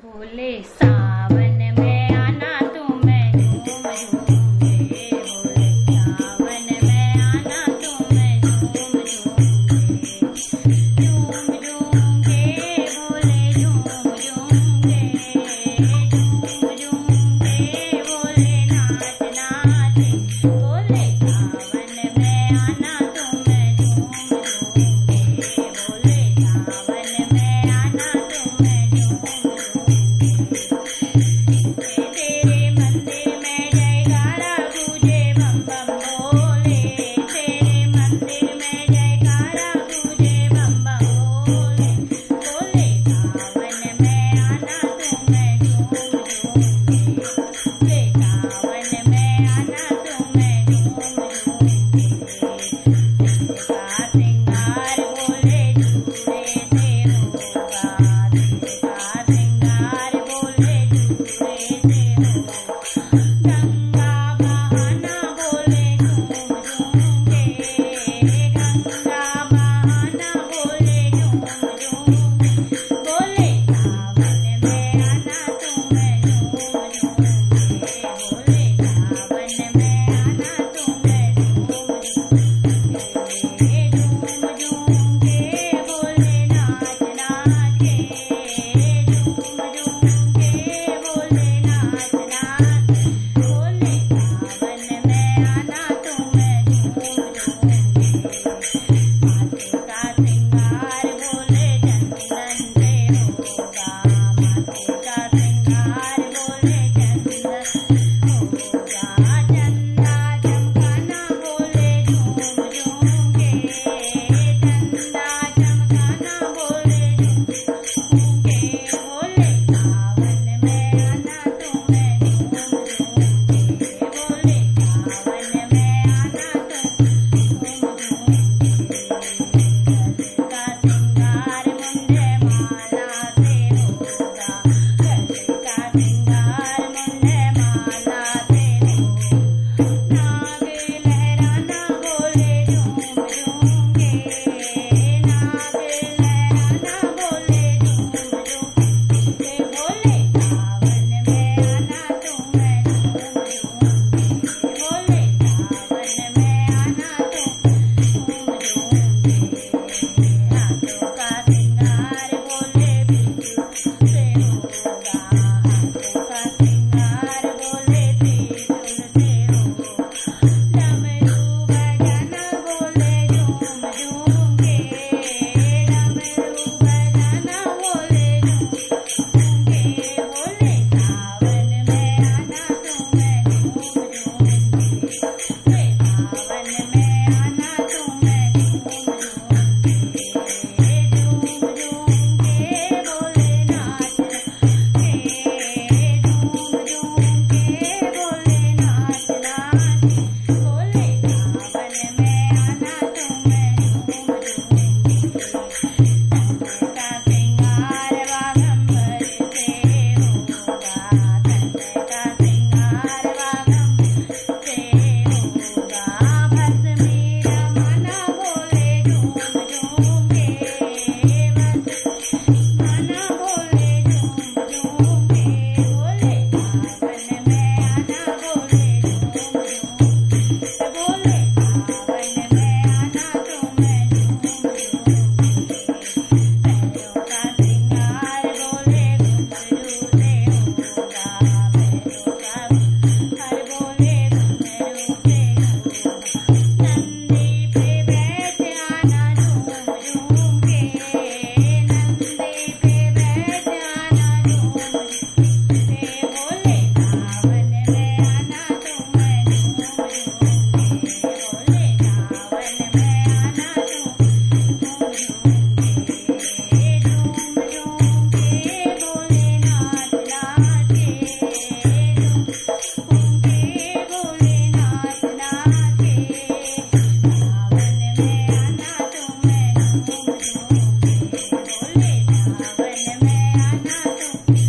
बोले सावन में आना तुम्हें झूम झूमूंगे, बोले सावन में आना तुम्हें झूम झूमूंगे, झूम झूमूंगे, बोले झूम झूमूंगे, झूम झूमूंगे, बोले नाच नाच, बोले सावन में आना तुम्हें झूम झूमूंगे, बोले सावन में आना तुम्हें झूम तेरे मंदिर में जयकारा गूंजे बम बम बोले, तेरे मंदिर में जयकारा गूंजे बम बम बोले, बोले सावन में आना तुम्हें झूम झूमूंगे, बोले सावन में आना तुम्हें झूम झूमूंगे, का श्रृंगार बोले दूरे से होगा, का श्रृंगार बोले दूरे से होगा, गंगा बहाना बोले झूम झूमूंगे, गंगा बहाना बोले झूम झूमूंगे, बोले सावन में आना तुम्हें झूम झूमूंगे, बोले सावन में आना तुम्हें झूम झूमूंगे, झूम झूमूंगे, बोले नाच नाच, झूम झूमूंगे, बोले नाच नाच, बोले सावन में आना तुम्हें झूम झूमूंगे, माथे का श्रृंगार बोले चंदन से होगा, माथे का श्रृंगार बोले चंदन होगा, चंदा चमकाना बोले झूम झूमूंगे, चंदा चमकाना बोले झूम झूमूंगे, बोले सावन में आना तुम्हें झूम झूमूंगे, बोले सावन में आना तुम झूम झूमूंगे, गले का श्रृंगार मुंडे माला से होगा, गले का श्रृंगार मुंडे माला से होगा, नाग लहराना बोले झूम झूमूंगे, नाग लहराना बोले झूम झूमूंगे, बोले सावन में आना तुम्हें झूम झूमूंगे, बोले सावन में आना तुम झूम झूमूंगे, हाथों का श्रृंगार बोले बिजू से होगा, हाथों का श्रृंगार बोले बिजू से होगा, डमरू बजाना बोले झूम झूमूंगे, डमरू बजाना बोले झूम झूमूंगे, बोले सावन में आना तुम्हें झूम झूमूंगे, बोले सावन में आना तुम्हें झूम झूमूंगे, झूम झूमूंगे, बोले नाच नाच, झूम झूमूंगे, बोले नाच नाच, बोले सावन में आना तुम्हें झूम झूमूंगे, तन का श्रृंगार बागंबर से होगा, तन का श्रृंगार बागंबर से होगा, भस्मी रमाना बोले झूम झूमूंगे, भस्मी रमाना बोले झूम झूमूंगे, बोले सावन में आना बोले झूम झूमूंगे, बोले सावन में आना तुम्हें झूम झूमूंगे, पैरों का श्रृंगार बोले घुंघरू से होगा, पैरों का हर बोले घुंघरू से होगा, नंदी पे बैठ आना झूम झूमूंगे, नंदी पे बैठ आना झूम झूमूंगे, बोले सावन में आना तुम्हें झूम झूमूंगे, बोले सावन में आना तुम झूम झूमूंगे, झूम झूमूंगे, बोले नाच नाच, झूम झूमूंगे, बोले नाच नाच, सावन में आना तुम्हें झूम झूमूंगे, बोले सावन में आना तुम